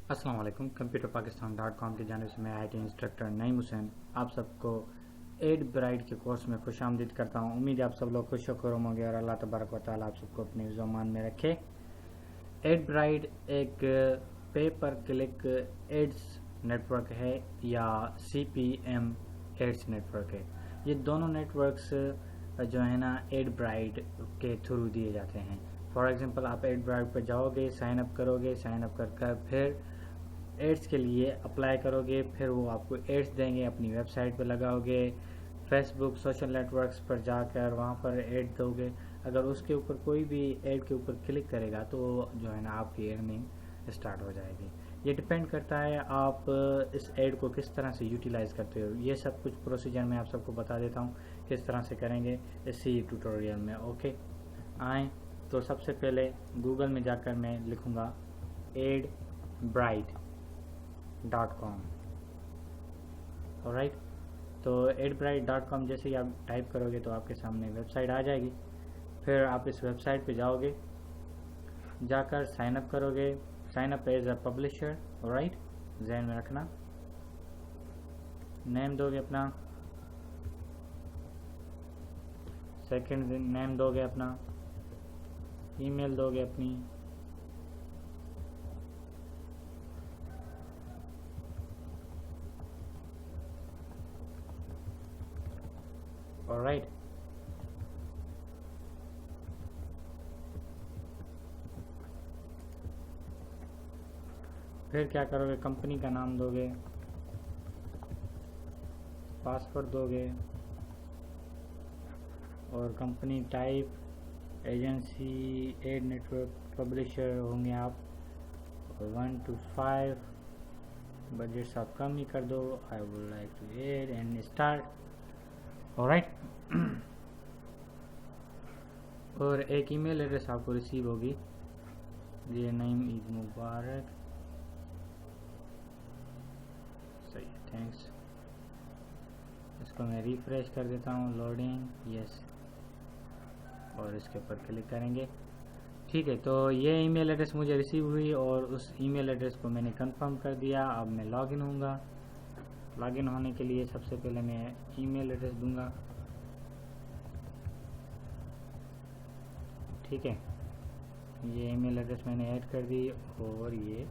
अस्सलाम वालेकुम। computerpakistan.com की जानिब से मैं IT इंस्ट्रक्टर नईम हुसैन आप सबको एड ब्राइट के कोर्स में खुशामदीद करता हूँ। उम्मीद है आप सब लोग खुश होकर होंगे और अल्लाह तबारक व तआला आप सबको अपने ज़मान में रखे। एड ब्राइट एक पे पर क्लिक एड्स नेटवर्क है या CPM एड्स नेटवर्क है। ये दोनों नेटवर्क्स जो है ना एड ब्राइट के थ्रू दिए जाते हैं। फॉर एग्जांपल आप एड ब्राइट पर जाओगे, साइन अप करोगे, साइन अप कर फिर एड्स के लिए अप्लाई करोगे, फिर वो आपको एड्स देंगे, अपनी वेबसाइट पर लगाओगे, फेसबुक सोशल नेटवर्क्स पर जाकर वहाँ पर एड दोगे। अगर उसके ऊपर कोई भी एड के ऊपर क्लिक करेगा तो जो है ना आपकी अर्निंग स्टार्ट हो जाएगी। ये डिपेंड करता है आप इस एड को किस तरह से यूटिलाइज करते हो। ये सब कुछ प्रोसीजर मैं आप सबको बता देता हूँ किस तरह से करेंगे इसी ट्यूटोरियल में। ओके आए तो सबसे पहले गूगल में जाकर मैं लिखूँगा adbright.com। ऑलराइट, तो adbright.com जैसे ही आप टाइप करोगे तो आपके सामने वेबसाइट आ जाएगी। फिर आप इस वेबसाइट पे जाओगे, जाकर साइन अप करोगे, sign up as a publisher. Alright, ध्यान में रखना। नेम दोगे अपना, सेकंड नेम दोगे अपना, ईमेल दोगे अपनी, ऑलराइट। फिर क्या करोगे, कंपनी का नाम दोगे, पासवर्ड दोगे और company type, agency, ad network publisher होंगे आप, 1 to 5, बजट आप कम ही कर दो, I would like to add and start. Alright, और एक ईमेल एड्रेस आपको रिसीव होगी, ये नईम ईद मुबारक, सही है, थैंक्स। इसको मैं रिफ्रेश कर देता हूँ, लोडिंग, यस, और इसके ऊपर क्लिक करेंगे। ठीक है, तो ये ईमेल एड्रेस मुझे रिसीव हुई और उस ईमेल एड्रेस को मैंने कंफर्म कर दिया। अब मैं लॉगिन होऊंगा। लॉगिन होने के लिए सबसे पहले मैं ईमेल एड्रेस दूंगा। ठीक है, ये ईमेल एड्रेस मैंने ऐड कर दी और ये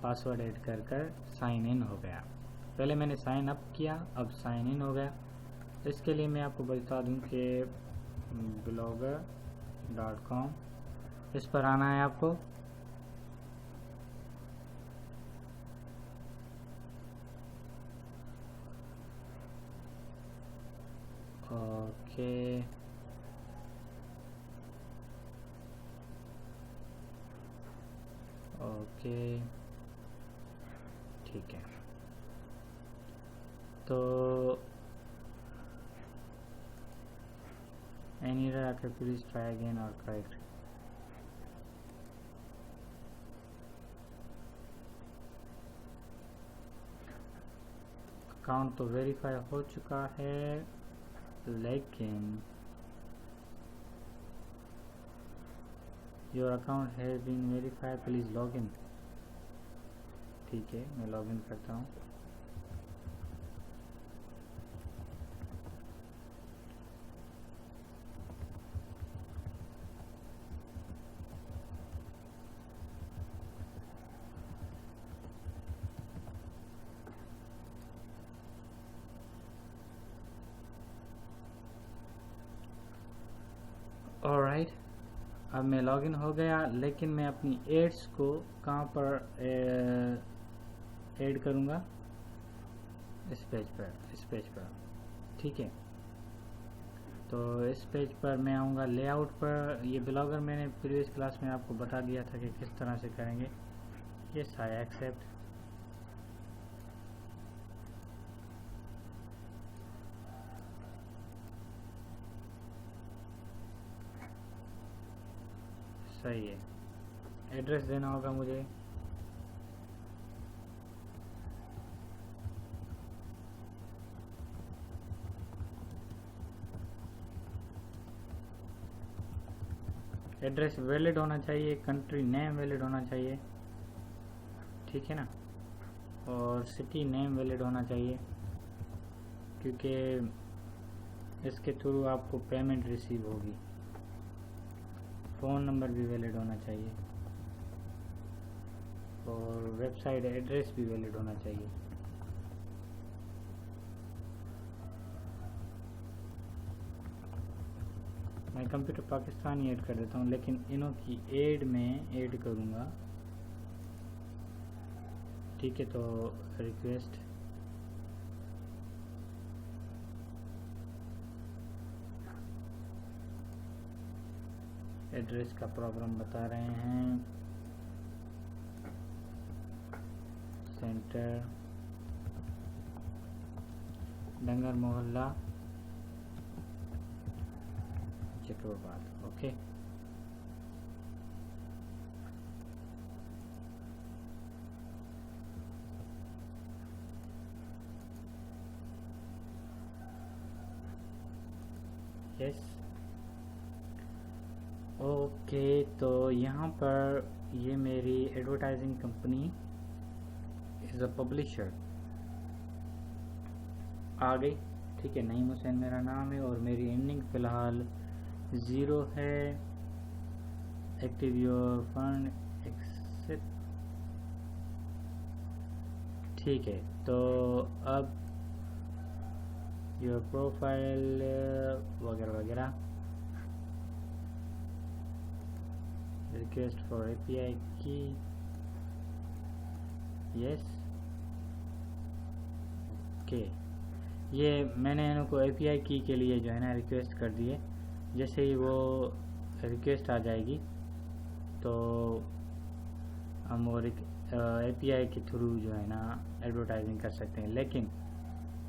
पासवर्ड ऐड कर साइन इन हो गया। पहले मैंने साइन अप किया, अब साइन इन हो गया। इसके लिए मैं आपको बता दूं कि blogger.com, इस पर आना है आपको। ओके, ओके, ठीक है, तो any error occur, please try again or correct। Account तो वेरीफाई हो चुका है, लेकिन your account has been verified, please log in. ठीक है, मैं लॉग इन करता हूँ। ऑलराइट, अब मैं लॉगिन हो गया, लेकिन मैं अपनी एड्स को कहाँ पर ऐड करूँगा, इस पेज पर। ठीक है, तो इस पेज पर मैं आऊँगा लेआउट पर। ये ब्लॉगर मैंने प्रीवियस क्लास में आपको बता दिया था कि किस तरह से करेंगे। Yes I accept. सही है, एड्रेस देना होगा मुझे, एड्रेस वैलिड होना चाहिए, कंट्री नेम वैलिड होना चाहिए। ठीक है ना। और सिटी नेम वैलिड होना चाहिए, क्योंकि इसके थ्रू आपको पेमेंट रिसीव होगी। फ़ोन नंबर भी वैलिड होना चाहिए और वेबसाइट एड्रेस भी वैलिड होना चाहिए। मैं कंप्यूटर पाकिस्तान ही ऐड कर देता हूँ, लेकिन इन्हों की एड में ऐड करूँगा। ठीक है, तो रिक्वेस्ट एड्रेस का प्रॉब्लम बता रहे हैं। सेंटर डंगर मोहल्ला चटोरबाद। Okay, yes. ओके, तो यहाँ पर ये मेरी advertising company is a publisher आ गई। ठीक है, नईम हुसैन मेरा नाम है और मेरी एंडिंग फ़िलहाल 0 है। Active your fund accept. ठीक है, तो अब योर प्रोफाइल वगैरह वगैरह। रिक्वेस्ट फॉर एपीआई की, यस। ओके, ये मैंने इनको एपीआई की के लिए जो है ना रिक्वेस्ट कर दिए। जैसे ही वो रिक्वेस्ट आ जाएगी तो हम वो एपीआई के थ्रू जो है ना एडवर्टाइजिंग कर सकते हैं। लेकिन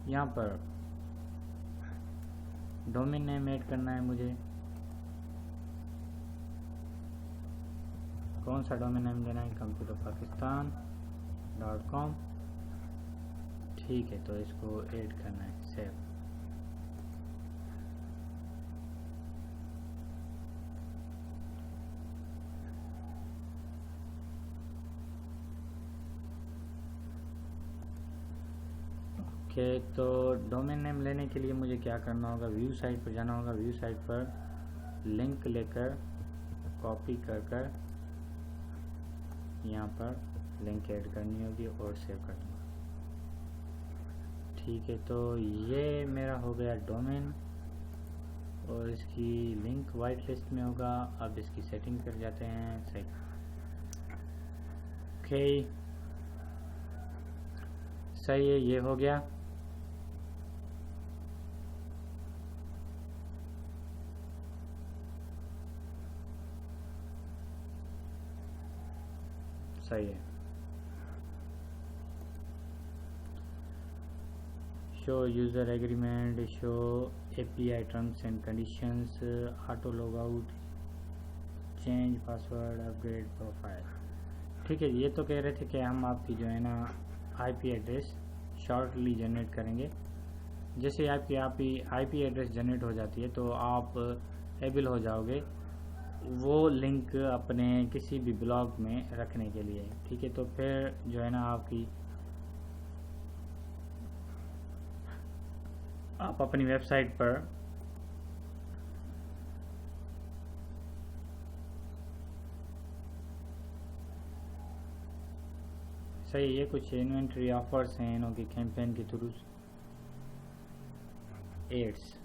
यहाँ पर डोमेन नेम ऐड करना है मुझे। कौन सा डोमेन नेम देना है? computerpakistan.com। ठीक है, तो इसको ऐड करना है, सेव। ओके, तो डोमेन नेम लेने के लिए मुझे क्या करना होगा? व्यू साइट पर जाना होगा। व्यू साइट पर लिंक लेकर कॉपी कर यहाँ पर लिंक ऐड करनी होगी और सेव कर दूँगा। ठीक है, तो ये मेरा हो गया डोमेन और इसकी लिंक वाइट लिस्ट में होगा। अब इसकी सेटिंग कर जाते हैं। सही, ओके, सही है, ये हो गया। सही है। Show user agreement, show API terms and conditions, auto log out, change password, upgrade profile. ठीक है, ये तो कह रहे थे कि हम आपकी जो है ना आईपी एड्रेस शॉर्टली जनरेट करेंगे। जैसे आपकी आईपी एड्रेस जनरेट हो जाती है तो आप एबल हो जाओगे वो लिंक अपने किसी भी ब्लॉग में रखने के लिए। ठीक है, तो फिर जो है ना आप अपनी वेबसाइट पर सही, ये कुछ इन्वेंट्री ऑफर्स हैं इनों की कैंपेन के through. Ads,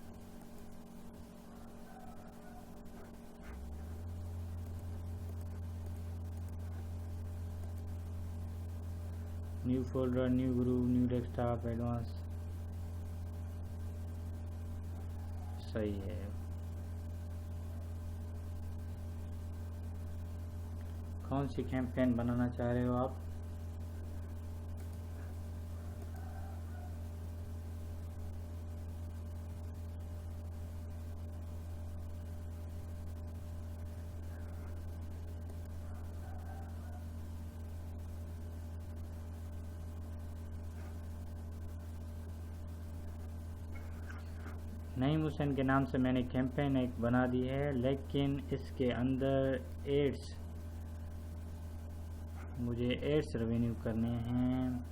new folder, new group, new desktop, advance. सही है। कौन सी कैंपेन बनाना चाह रहे हो आप? नईम हुसैन के नाम से मैंने कैंपेन एक बना दी है, लेकिन इसके अंदर एड्स मुझे एड्स रेवेन्यू करने हैं।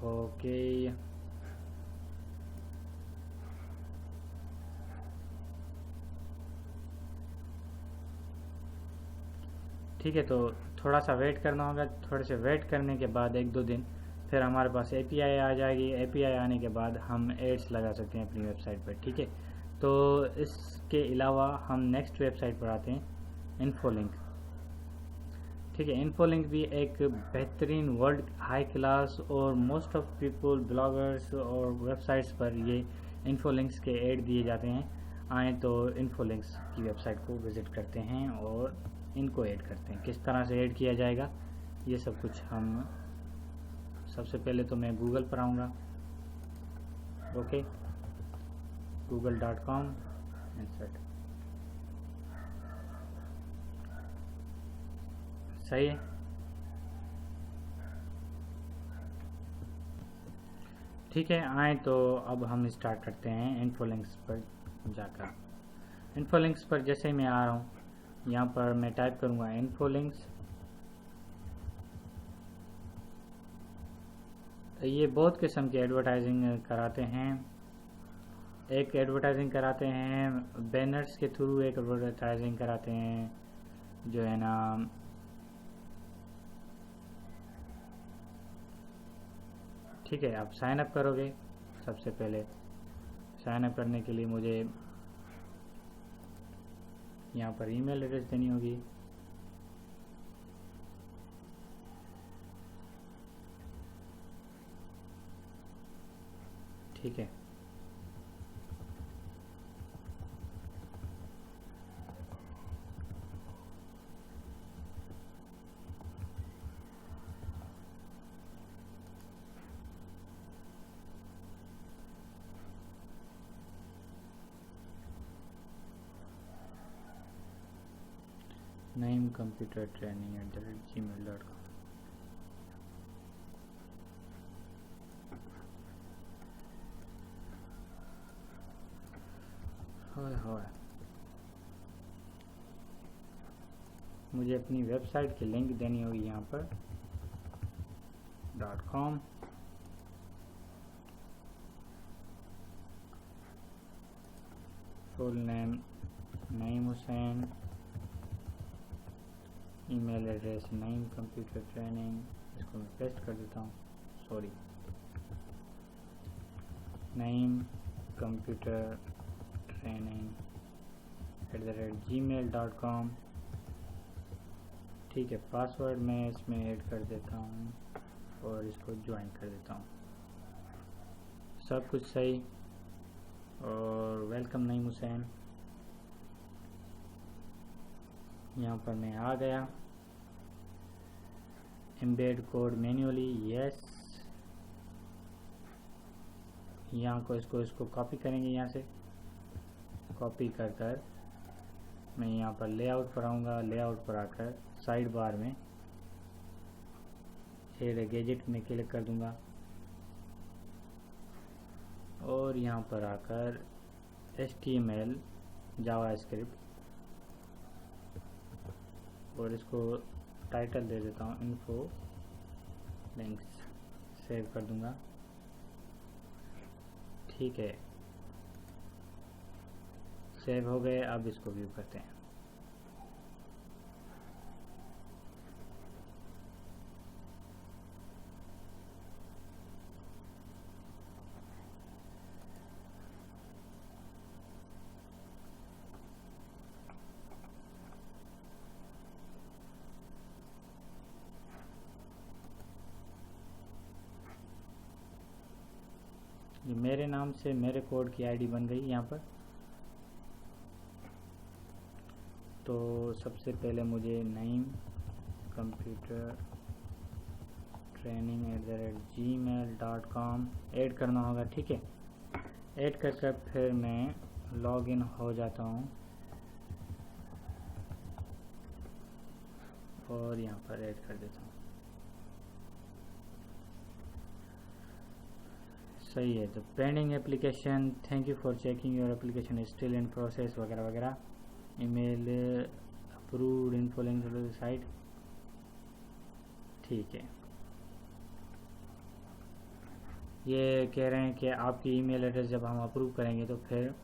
ओके, ठीक है, तो थोड़ा सा वेट करना होगा। थोड़े से वेट करने के बाद 1-2 दिन फिर हमारे पास एपीआई आ जाएगी। एपीआई आने के बाद हम एड्स लगा सकते हैं अपनी वेबसाइट पर, ठीक है। तो इसके अलावा हम नेक्स्ट वेबसाइट पर आते हैं, इन्फोलिंक, ठीक है। इन्फोलिंक भी एक बेहतरीन वर्ल्ड हाई क्लास और मोस्ट ऑफ पीपल ब्लॉगर्स और वेबसाइट्स पर ये इन्फोलिंक्स के ऐड दिए जाते हैं। आए तो इन्फोलिंक्स की वेबसाइट को विज़िट करते हैं और इनको ऐड करते हैं। किस तरह से ऐड किया जाएगा ये सब कुछ हम, सबसे पहले तो मैं गूगल पर आऊँगा। ओके, google.com इंसर्ट, सही है। ठीक है, आए तो अब हम स्टार्ट करते हैं इन्फोलिंक्स पर जाकर। इन्फोलिंक्स पर जैसे ही मैं आ रहा हूँ, यहाँ पर मैं टाइप करूँगा इन्फोलिंक्स। ये बहुत किस्म की एडवर्टाइजिंग कराते हैं। एक एडवर्टाइजिंग कराते हैं बैनर्स के थ्रू, एक एडवर्टाइजिंग कराते हैं जो है ना ठीक है। आप साइन अप करोगे, सबसे पहले साइन अप करने के लिए मुझे यहाँ पर ईमेल एड्रेस देनी होगी। ठीक है, नईम कंप्यूटर ट्रेनिंग @gmail.com। हाय, मुझे अपनी वेबसाइट की लिंक देनी होगी यहाँ पर .com। Full name Naeem Hussain, email address Naeem computer training, इसको मैं पेस्ट कर देता हूँ, sorry, Naeem computer training @gmail.com। ठीक है, पासवर्ड मैं इसमें ऐड कर देता हूँ और इसको ज्वाइन कर देता हूँ। सब कुछ सही और वेलकम नईम हुसैन। यहाँ पर मैं आ गया। Embed code manually, yes. यहाँ को इसको कॉपी करेंगे, यहाँ से कॉपी कर मैं यहाँ पर लेआउट पर आऊँगा। लेआउट पर आकर साइड बार में एड गैजेट में क्लिक कर दूँगा और यहाँ पर आकर HTML जावास्क्रिप्ट और इसको टाइटल दे देता हूँ इन्फो लिंक्स, सेव कर दूँगा। ठीक है, सेव हो गए। अब इसको व्यू करते हैं। ये मेरे नाम से मेरे कोड की आईडी बन गई यहाँ पर। तो सबसे पहले मुझे Naeem computer training @gmail.com add करना होगा। ठीक है, ऐड कर फिर मैं लॉगिन हो जाता हूँ और यहाँ पर ऐड कर देता हूँ। सही है, तो pending application, thank you for checking your application still in process वगैरह वगैरह। Email approved info link site, ठीक है। ये कह रहे हैं कि आपकी ईमेल एड्रेस जब हम अप्रूव करेंगे तो फिर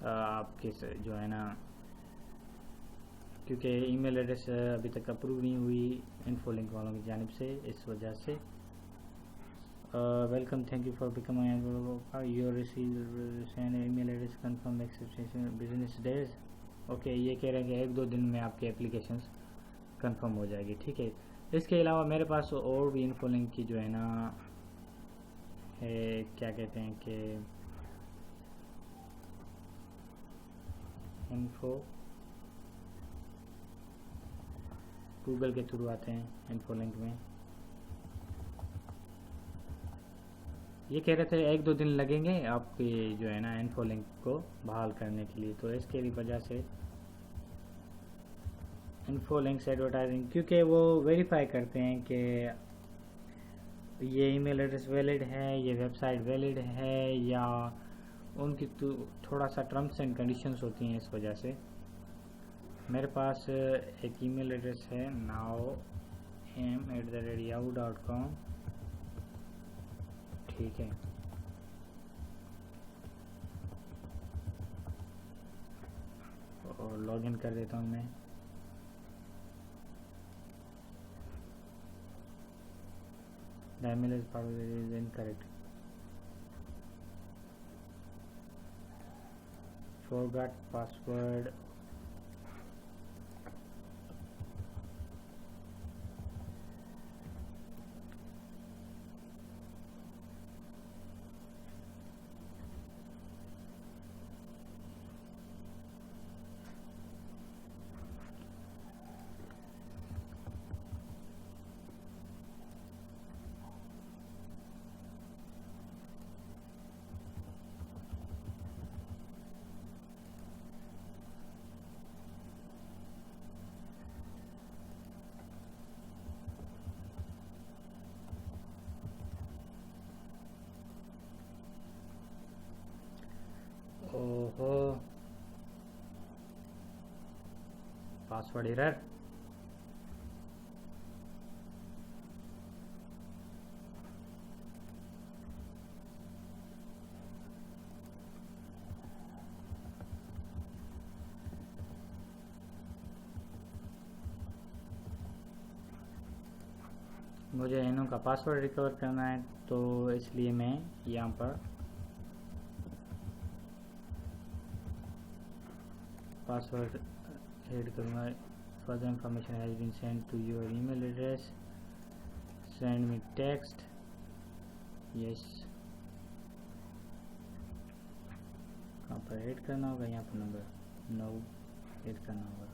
आपके जो है ना, क्योंकि ईमेल एड्रेस अभी तक अप्रूव नहीं हुई इन्फो लिंक वालों की जानिब से, इस वजह से। Welcome, thank you for becoming your receive email address confirm acceptation business days. Okay, ये कह रहे हैं कि 1-2 दिन में आपकी एप्लीकेशंस कंफर्म हो जाएगी, ठीक है। इसके अलावा मेरे पास और भी इन्फो लिंक की जो है ना है, क्या कहते हैं कि इन्फो गूगल के थ्रू आते हैं इन्फो लिंक में। ये कह रहे थे 1-2 दिन लगेंगे आपके जो है ना इन्फो लिंक को बहाल करने के लिए, तो इसके भी वजह से इन्फो लिंक्स एडवर्टाइजिंग, क्योंकि वो वेरीफाई करते हैं कि ये ईमेल एड्रेस वैलिड है, ये वेबसाइट वैलिड है, या उनकी तो थोड़ा सा टर्म्स एंड कंडीशंस होती हैं। इस वजह से मेरे पास एक ईमेल एड्रेस है naoam@yahoo.com, ठीक है। और लॉगिन कर देता हूँ मैं। The email is incorrect. Forgot password. ओहो, पासवर्ड एरर। मुझे इनों का पासवर्ड रिकवर करना है, तो इसलिए मैं यहाँ पर पासवर्ड ऐड करूँगा। Further information has been send to your email address, send me text, yes. कहाँ पर ऐड करना होगा? यहाँ पर नंबर 9 ऐड करना होगा।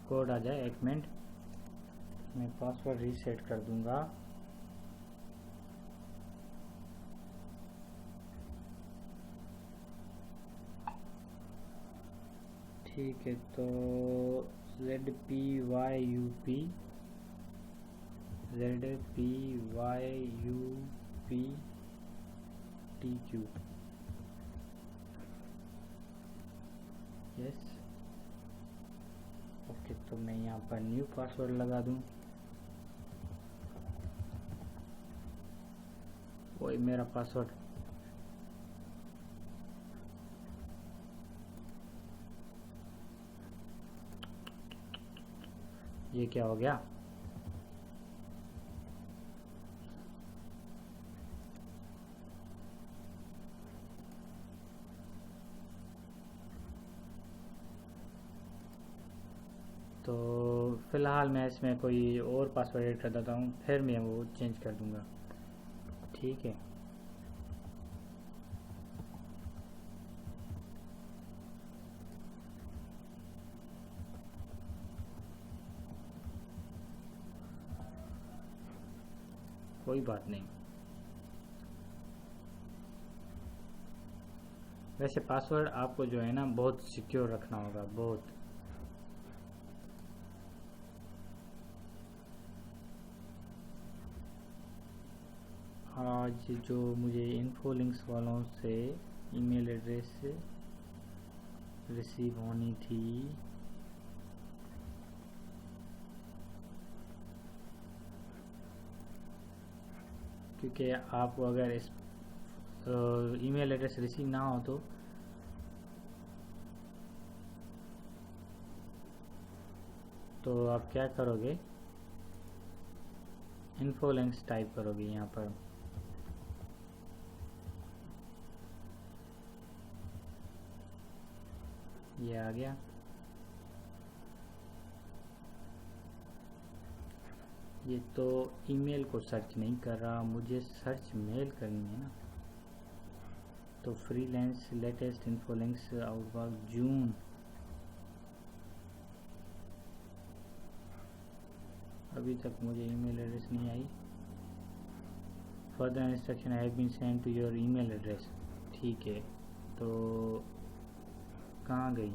कोड आ जाए, 1 मिनट, मैं पासवर्ड रीसेट कर दूंगा। ठीक है, तो ZPYUPTQ, यस। ओके, तो मैं यहाँ पर न्यू पासवर्ड लगा दूँ। वही मेरा पासवर्ड, ये क्या हो गया? तो फ़िलहाल मैं इसमें कोई और पासवर्ड ऐड कर देता हूँ, फिर मैं वो चेंज कर दूँगा, ठीक है। कोई बात नहीं। वैसे पासवर्ड आपको जो है ना बहुत सिक्योर रखना होगा, बहुत। आज जो मुझे इन्फो लिंक्स वालों से ईमेल एड्रेस रिसीव होनी थी, क्योंकि आपको अगर इस ईमेल एड्रेस रिसीव ना हो तो आप क्या करोगे, इन्फो लिंक्स टाइप करोगे यहाँ पर। ये आ गया। ये तो ईमेल को सर्च नहीं कर रहा, मुझे सर्च मेल करनी है ना। तो freelance latest info links outbox June, अभी तक मुझे ईमेल एड्रेस नहीं आई। Further instruction have been send to your email address. ठीक है, तो कहाँ गई?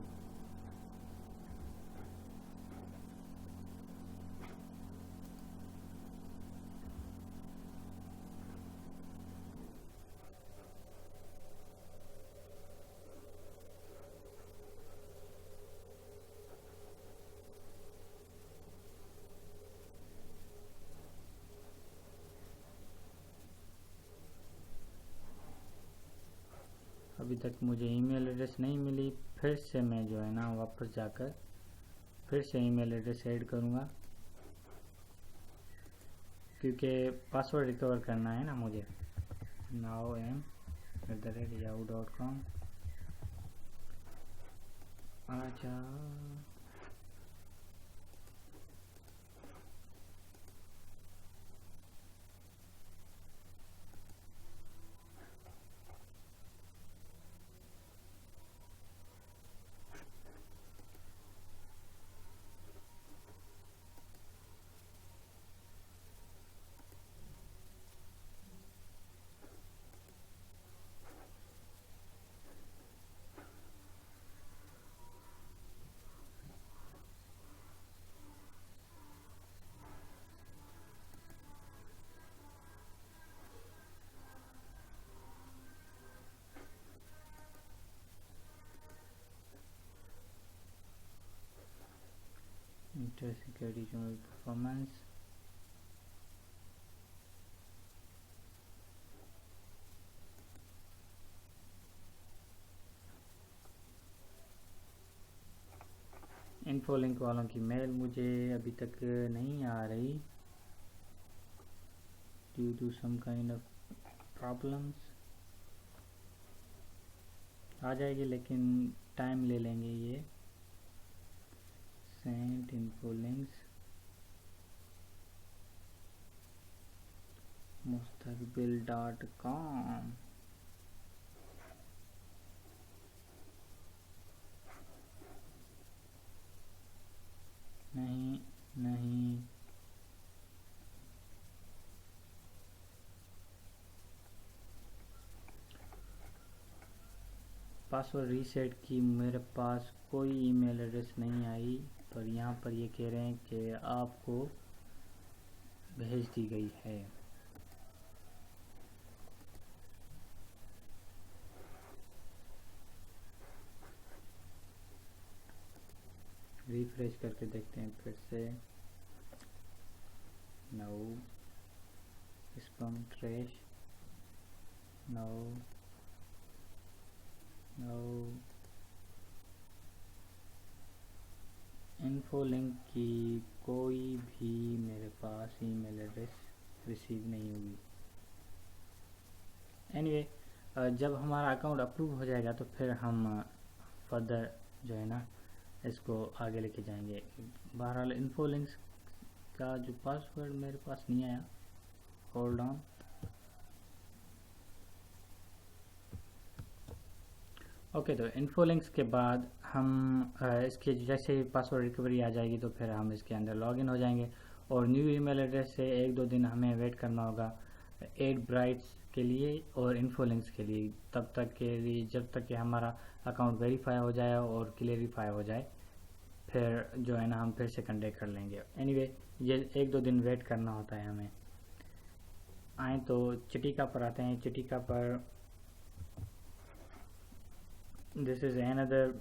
अभी तक मुझे ईमेल एड्रेस नहीं मिली। फिर से मैं जो है ना वापस जाकर फिर से ईमेल एड्रेस ऐड करूँगा, क्योंकि पासवर्ड रिकवर करना है ना मुझे। naom@yahoo.com आजा। Inter security zonal performance, info link वालों की मेल मुझे अभी तक नहीं आ रही, due to some kind of problems. आ जाएगी लेकिन टाइम ले लेंगे ये। Sent info links mustaqbil.com। नहीं नहीं, पासवर्ड रीसेट की मेरे पास कोई ईमेल एड्रेस नहीं आई, पर यहाँ पर ये कह रहे हैं कि आपको भेज दी गई है। रिफ्रेश करके देखते हैं फिर से। No spam trash, no no. Info link की कोई भी मेरे पास ईमेल एड्रेस रिसीव नहीं हुई। एनीवे, जब हमारा अकाउंट अप्रूव हो जाएगा तो फिर हम फर्दर जो है ना इसको आगे लेके जाएंगे। बहरहाल इन्फो लिंक्स का जो पासवर्ड मेरे पास नहीं आया, होल्ड ऑन। ओके, तो इन्फो लिंक्स के बाद हम इसके जैसे पासवर्ड रिकवरी आ जाएगी तो फिर हम इसके अंदर लॉगिन हो जाएंगे और न्यू ईमेल एड्रेस से 1-2 दिन हमें वेट करना होगा एडब्राइट्स के लिए और इन्फो लिंक्स के लिए, तब तक के लिए जब तक कि हमारा अकाउंट वेरीफाई हो जाए और क्लियरिफाई हो जाए, फिर जो है ना हम फिर से कंटेक्ट कर लेंगे। एनीवे, ये 1-2 दिन वेट करना होता है हमें। आए तो चिटिका पर आते हैं। चिटिका पर दिस इज अनदर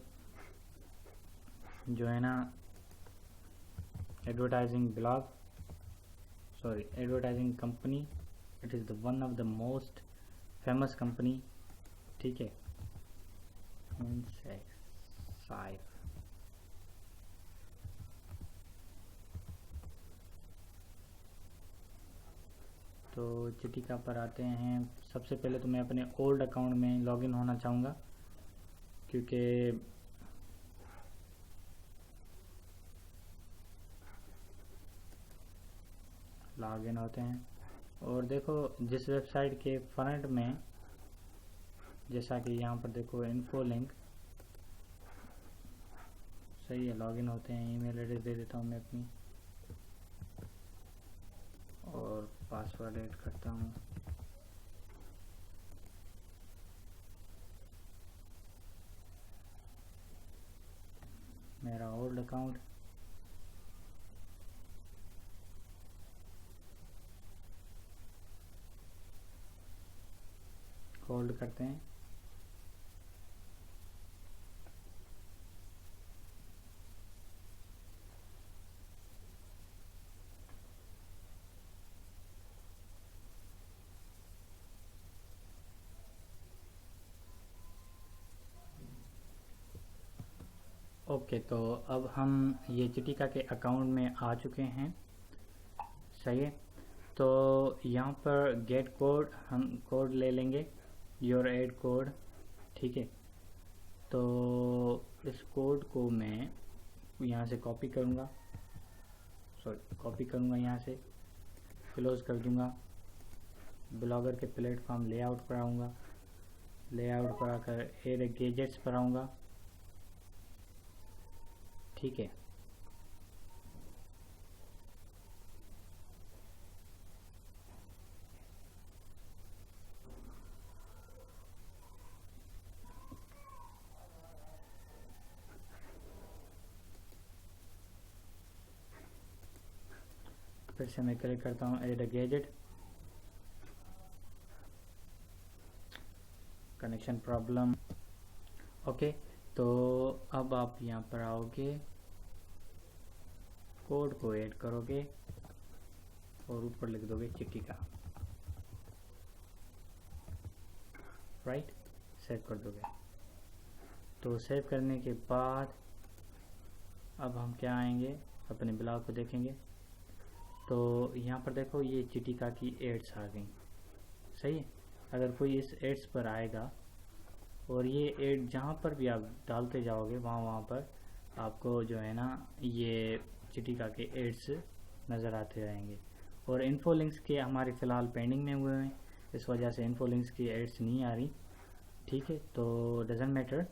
जो है ना advertising blog, sorry advertising company. It is the one of the most famous company, ठीक है। Insexive। तो चिटिका पर आते हैं। सबसे पहले तो मैं अपने ओल्ड अकाउंट में लॉगिन होना चाहूँगा, क्योंकि लॉगिन होते हैं और देखो जिस वेबसाइट के फ्रंट में, जैसा कि यहाँ पर देखो इन्फो लिंक, सही है, लॉगिन होते हैं। ईमेल एड्रेस दे देता हूँ मैं अपनी और पासवर्ड ऐड करता हूँ। मेरा ओल्ड अकाउंट, होल्ड करते हैं। ओके, तो अब हम ये चिटिका के अकाउंट में आ चुके हैं, सही है। तो यहाँ पर गेट कोड, हम कोड ले लेंगे, योर एड कोड, ठीक है। तो इस कोड को मैं यहाँ से कॉपी करूँगा, यहाँ से क्लोज कर दूँगा। ब्लॉगर के प्लेटफॉर्म लेआउट पर आऊँगा, लेआउट पर आकर एड गैजेट्स पर आऊँगा, ठीक है। फिर से मैं क्लिक करता हूँ add gadget, connection problem, okay. तो अब आप यहाँ पर आओगे, कोड को ऐड करोगे और ऊपर लिख दोगे चिटिका, राइट, सेव कर दोगे। तो सेव करने के बाद अब हम क्या आएंगे, अपने ब्लॉग को देखेंगे। तो यहाँ पर देखो ये चिटिका की एड्स आ गई, सही है। अगर कोई इस एड्स पर आएगा और ये एड जहाँ पर भी आप डालते जाओगे वहाँ पर आपको जो है ना ये चिटिका के एड्स नज़र आते रहेंगे। और इन्फो लिंक्स के हमारे फ़िलहाल पेंडिंग में हुए हैं, इस वजह से इन्फो लिंक्स की एड्स नहीं आ रही, ठीक है। तो doesn't matter,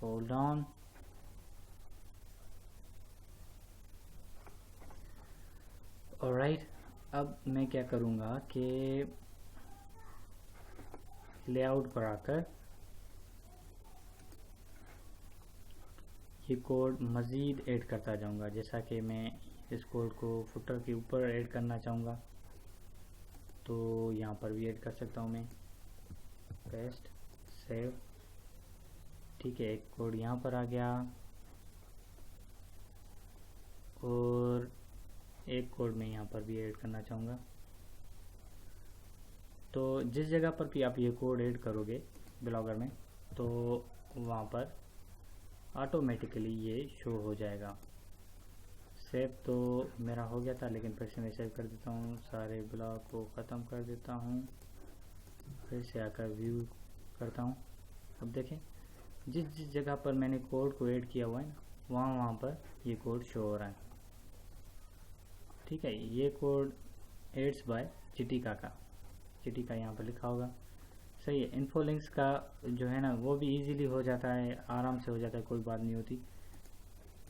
hold on. Alright, अब मैं क्या करूँगा कि लेआउट पर आकर ये कोड मज़ीद ऐड करता जाऊँगा। जैसा कि मैं इस कोड को फुटर के ऊपर ऐड करना चाहूँगा, तो यहाँ पर भी ऐड कर सकता हूँ मैं, पेस्ट, सेव, ठीक है। एक कोड यहाँ पर आ गया और एक कोड मैं यहाँ पर भी ऐड करना चाहूँगा। तो जिस जगह पर भी आप ये कोड ऐड करोगे ब्लॉगर में, तो वहाँ पर ऑटोमेटिकली ये शो हो जाएगा। सेव तो मेरा हो गया था, लेकिन फिर से मैं सेव कर देता हूँ, सारे ब्लॉग को ख़त्म कर देता हूँ, फिर से आकर व्यू करता हूँ। अब देखें जिस जिस जगह पर मैंने कोड को ऐड किया हुआ है ना, वहाँ पर ये कोड शो हो रहा है, ठीक है। ये कोड एड्स बाय चिटिका का, चिटिका यहाँ पर लिखा होगा, सही है। इन्फो लिंक्स का जो है ना वो भी इजीली हो जाता है, आराम से हो जाता है, कोई बात नहीं होती,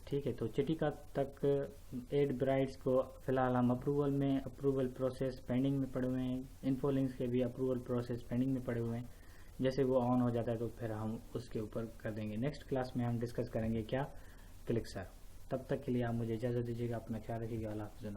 ठीक है। तो चिटिका तक एड ब्राइड्स को फ़िलहाल हम अप्रूवल प्रोसेस पेंडिंग में पड़े हुए हैं। इन्फो लिंक्स के भी अप्रूवल प्रोसेस पेंडिंग में पड़े हुए हैं। जैसे वो ऑन हो जाता है तो फिर हम उसके ऊपर कर देंगे। नेक्स्ट क्लास में हम डिस्कस करेंगे क्या, क्लिक सर। तब तक के लिए आप मुझे इजाज़त दीजिएगा, अपना ख्याल रखिएगा, अल्लाह हाफ़िज़।